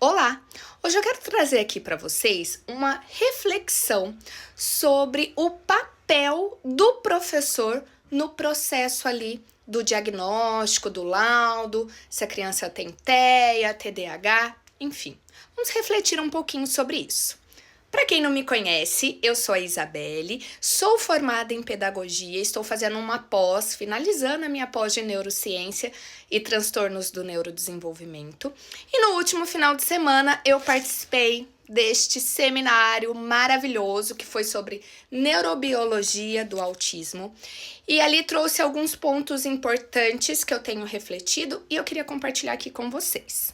Olá! Hoje eu quero trazer aqui para vocês uma reflexão sobre o papel do professor no processo ali do diagnóstico, do laudo, se a criança tem TEA, TDAH, enfim. Vamos refletir um pouquinho sobre isso. Para quem não me conhece, eu sou a Isabelle, sou formada em pedagogia, estou fazendo uma pós, finalizando a minha pós de neurociência e transtornos do neurodesenvolvimento. E no último final de semana eu participei deste seminário maravilhoso que foi sobre neurobiologia do autismo. E ali trouxe alguns pontos importantes que eu tenho refletido e eu queria compartilhar aqui com vocês.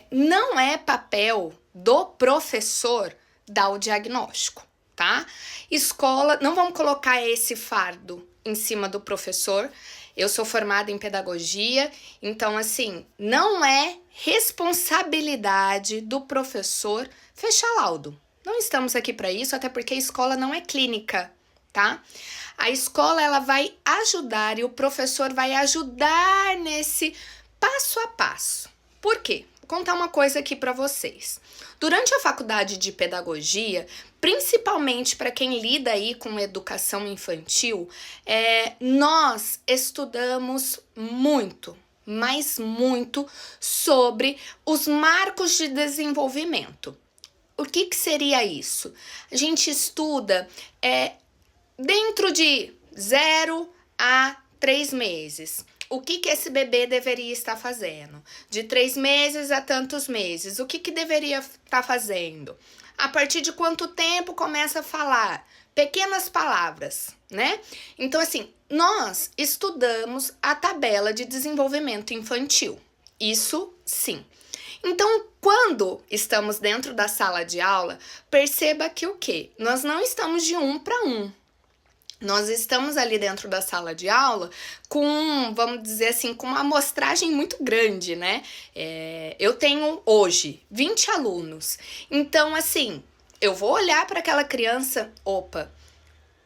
Não é papel do professor dar o diagnóstico, tá? Escola, não vamos colocar esse fardo em cima do professor. Eu sou formada em pedagogia, então assim, não é responsabilidade do professor fechar laudo. Não estamos aqui para isso, até porque a escola não é clínica, tá? A escola ela vai ajudar e o professor vai ajudar nesse passo a passo. Por quê? Vou contar uma coisa aqui para vocês. Durante a faculdade de pedagogia, principalmente para quem lida aí com educação infantil, nós estudamos muito, mas muito, sobre os marcos de desenvolvimento. O que seria isso? A gente estuda dentro de 0 a 3 meses. O que esse bebê deveria estar fazendo? De 3 meses a tantos meses, o que deveria estar fazendo? A partir de quanto tempo começa a falar? Pequenas palavras, né? Então, assim, nós estudamos a tabela de desenvolvimento infantil. Isso sim. Então, quando estamos dentro da sala de aula, perceba que o quê? Nós não estamos de 1 para 1. Nós estamos ali dentro da sala de aula com, vamos dizer assim, com uma amostragem muito grande, né? Eu tenho hoje 20 alunos. Então, assim, eu vou olhar para aquela criança,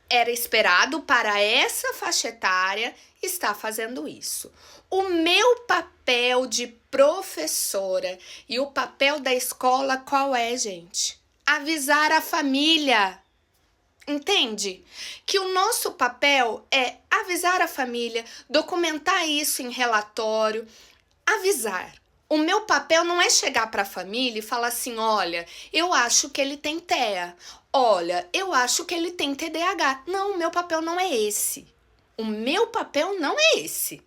era esperado para essa faixa etária estar fazendo isso. O meu papel de professora e o papel da escola qual é, gente? Avisar a família. Entende? Que o nosso papel é avisar a família, documentar isso em relatório, avisar. O meu papel não é chegar para a família e falar assim, olha, eu acho que ele tem TEA, olha, eu acho que ele tem TDAH. Não, o meu papel não é esse. O meu papel não é esse.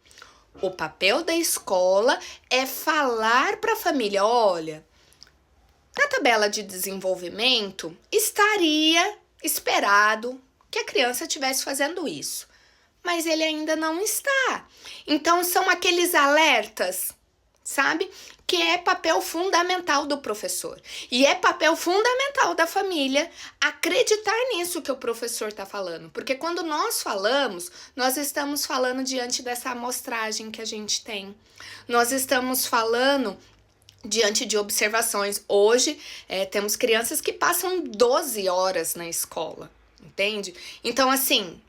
O papel da escola é falar para a família, olha, na tabela de desenvolvimento estaria esperado que a criança estivesse fazendo isso, mas ele ainda não está. Então são aqueles alertas, sabe? Que é papel fundamental do professor e é papel fundamental da família acreditar nisso que o professor está falando, porque quando nós falamos, nós estamos falando diante dessa amostragem que a gente tem, nós estamos falando diante de observações. Hoje, temos crianças que passam 12 horas na escola, entende? Então, assim,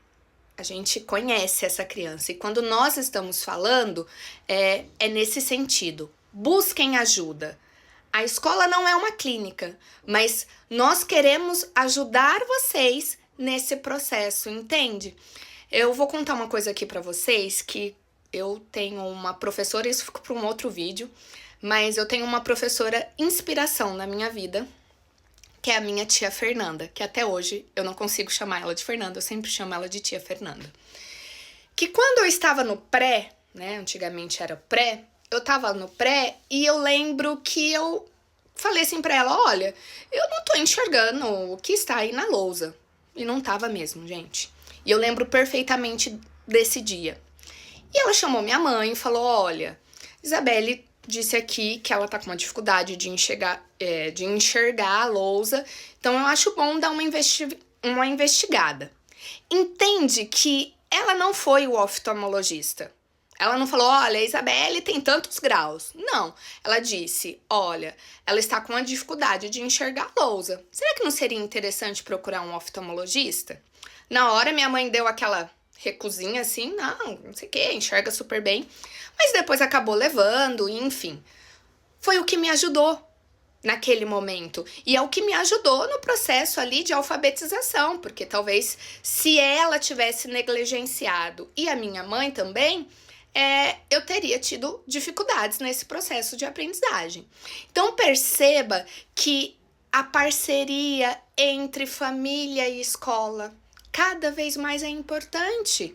a gente conhece essa criança. E quando nós estamos falando, é nesse sentido. Busquem ajuda. A escola não é uma clínica, mas nós queremos ajudar vocês nesse processo, entende? Eu vou contar uma coisa aqui para vocês, que eu tenho uma professora, isso fica para um outro vídeo, mas eu tenho uma professora inspiração na minha vida, que é a minha tia Fernanda, que até hoje eu não consigo chamar ela de Fernanda, eu sempre chamo ela de tia Fernanda. Que quando eu estava no pré, né, antigamente era pré, eu estava no pré e eu lembro que eu falei assim pra ela, olha, eu não tô enxergando o que está aí na lousa. E não tava mesmo, gente. E eu lembro perfeitamente desse dia. E ela chamou minha mãe e falou, olha, Isabelle disse aqui que ela tá com uma dificuldade de enxergar a lousa, então eu acho bom dar uma investigada. Entende que ela não foi o oftalmologista. Ela não falou, olha, a Isabelle tem tantos graus. Não, ela disse, olha, ela está com uma dificuldade de enxergar a lousa. Será que não seria interessante procurar um oftalmologista? Na hora, minha mãe deu aquela recusinha assim, não sei o que, enxerga super bem. Mas depois acabou levando, enfim. foi o que me ajudou naquele momento. E é o que me ajudou no processo ali de alfabetização, porque talvez se ela tivesse negligenciado e a minha mãe também, eu teria tido dificuldades nesse processo de aprendizagem. Então perceba que a parceria entre família e escola cada vez mais é importante.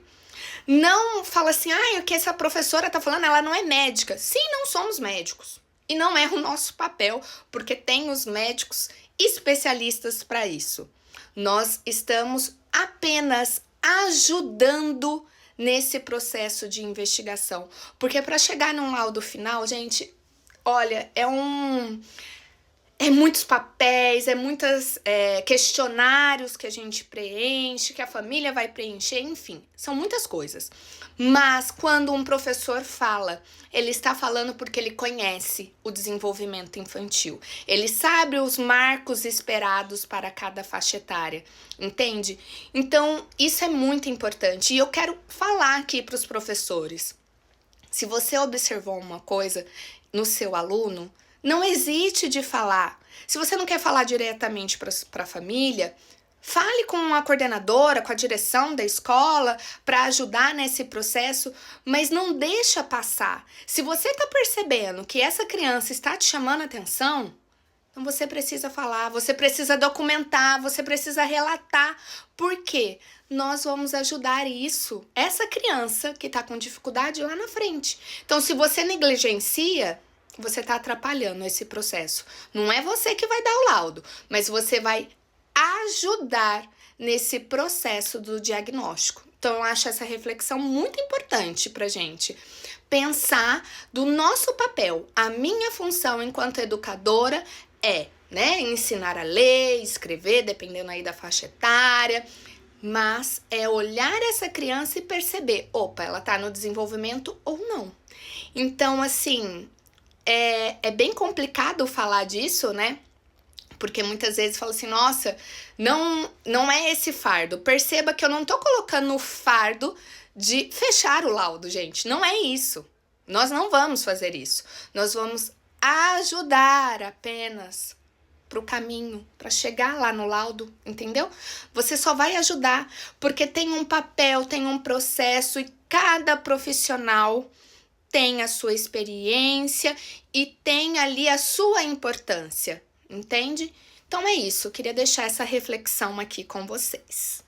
Não fala assim, o que essa professora tá falando, ela não é médica. Sim, não somos médicos. E não é o nosso papel, porque tem os médicos especialistas para isso. Nós estamos apenas ajudando nesse processo de investigação. Porque para chegar num laudo final, gente, olha, é muitos papéis, muitos questionários que a gente preenche, que a família vai preencher, enfim, são muitas coisas. Mas quando um professor fala, ele está falando porque ele conhece o desenvolvimento infantil. Ele sabe os marcos esperados para cada faixa etária, entende? Então, isso é muito importante. E eu quero falar aqui para os professores. Se você observou uma coisa no seu aluno, não hesite de falar. Se você não quer falar diretamente para a família, fale com a coordenadora, com a direção da escola para ajudar nesse processo, mas não deixa passar. Se você está percebendo que essa criança está te chamando a atenção, então você precisa falar, você precisa documentar, você precisa relatar. Por quê? Nós vamos ajudar essa criança que está com dificuldade lá na frente. Então, se você negligencia, você está atrapalhando esse processo. Não é você que vai dar o laudo, mas você vai ajudar nesse processo do diagnóstico. Então, eu acho essa reflexão muito importante para gente pensar do nosso papel. A minha função enquanto educadora ensinar a ler, escrever, dependendo aí da faixa etária, mas é olhar essa criança e perceber, ela tá no desenvolvimento ou não. Então, assim, é bem complicado falar disso, né? Porque muitas vezes fala assim, nossa, não é esse fardo. Perceba que eu não tô colocando o fardo de fechar o laudo, gente. Não é isso. Nós não vamos fazer isso. Nós vamos ajudar apenas pro caminho, para chegar lá no laudo, entendeu? Você só vai ajudar porque tem um papel, tem um processo e cada profissional tem a sua experiência e tem ali a sua importância, entende? Então é isso, eu queria deixar essa reflexão aqui com vocês.